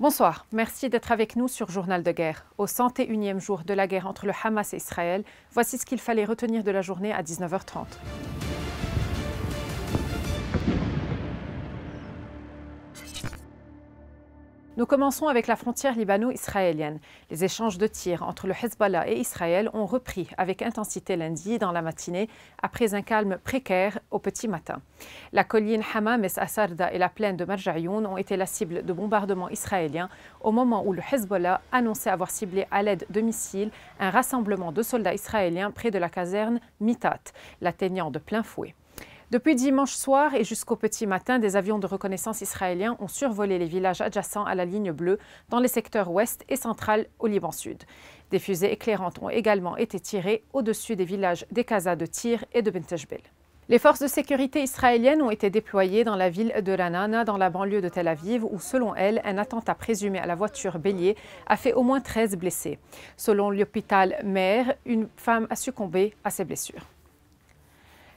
Bonsoir, merci d'être avec nous sur Journal de guerre. Au 101e jour de la guerre entre le Hamas et Israël, voici ce qu'il fallait retenir de la journée à 19h30. Nous commençons avec la frontière libano-israélienne. Les échanges de tirs entre le Hezbollah et Israël ont repris avec intensité lundi dans la matinée, après un calme précaire au petit matin. La colline Hamam es-Asarda et la plaine de Marjayoun ont été la cible de bombardements israéliens au moment où le Hezbollah annonçait avoir ciblé à l'aide de missiles un rassemblement de soldats israéliens près de la caserne Mitat, l'atteignant de plein fouet. Depuis dimanche soir et jusqu'au petit matin, des avions de reconnaissance israéliens ont survolé les villages adjacents à la ligne bleue dans les secteurs ouest et central au Liban Sud. Des fusées éclairantes ont également été tirées au-dessus des villages d'Ekaza de Tyr et de Bentejbel. Les forces de sécurité israéliennes ont été déployées dans la ville de Ra'anana, dans la banlieue de Tel Aviv, où, selon elles, un attentat présumé à la voiture bélier a fait au moins 13 blessés. Selon l'hôpital Meir, une femme a succombé à ses blessures.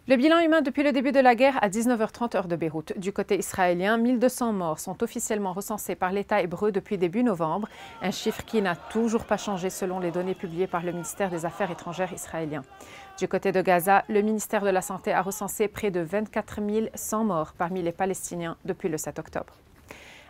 Le bilan humain depuis le début de la guerre à 19h30 heure de Beyrouth. Du côté israélien, 1200 morts sont officiellement recensés par l'État hébreu depuis début novembre, un chiffre qui n'a toujours pas changé selon les données publiées par le ministère des Affaires étrangères israélien. Du côté de Gaza, le ministère de la Santé a recensé près de 24 100 morts parmi les Palestiniens depuis le 7 octobre.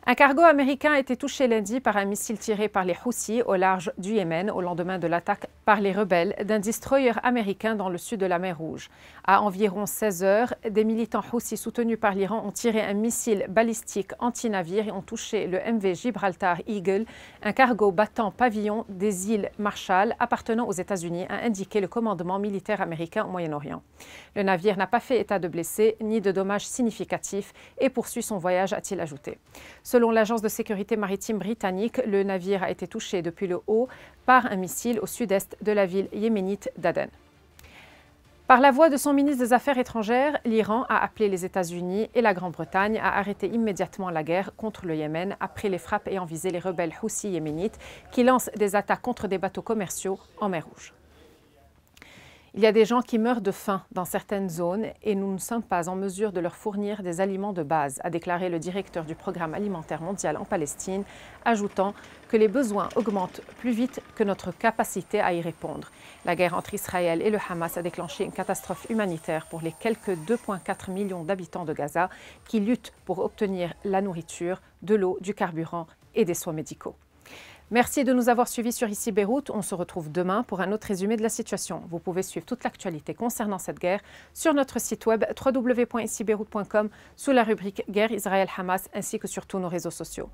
Un cargo américain a été touché lundi par un missile tiré par les Houthis au large du Yémen au lendemain de l'attaque par les rebelles d'un destroyer américain dans le sud de la mer Rouge. À environ 16 heures, des militants Houthis soutenus par l'Iran ont tiré un missile balistique anti-navire et ont touché le MV Gibraltar Eagle, un cargo battant pavillon des îles Marshall appartenant aux États-Unis, a indiqué le commandement militaire américain au Moyen-Orient. Le navire n'a pas fait état de blessés ni de dommages significatifs et poursuit son voyage, a-t-il ajouté. Selon l'agence de sécurité maritime britannique, le navire a été touché depuis le haut par un missile au sud-est de la ville yéménite d'Aden. Par la voix de son ministre des Affaires étrangères, l'Iran a appelé les États-Unis et la Grande-Bretagne à arrêter immédiatement la guerre contre le Yémen après les frappes ayant visé les rebelles Houthis yéménites qui lancent des attaques contre des bateaux commerciaux en mer Rouge. Il y a des gens qui meurent de faim dans certaines zones et nous ne sommes pas en mesure de leur fournir des aliments de base, a déclaré le directeur du Programme alimentaire mondial en Palestine, ajoutant que les besoins augmentent plus vite que notre capacité à y répondre. La guerre entre Israël et le Hamas a déclenché une catastrophe humanitaire pour les quelques 2,4 millions d'habitants de Gaza qui luttent pour obtenir la nourriture, de l'eau, du carburant et des soins médicaux. Merci de nous avoir suivis sur Ici Beyrouth. On se retrouve demain pour un autre résumé de la situation. Vous pouvez suivre toute l'actualité concernant cette guerre sur notre site web www.icibeyrouth.com sous la rubrique Guerre Israël-Hamas ainsi que sur tous nos réseaux sociaux.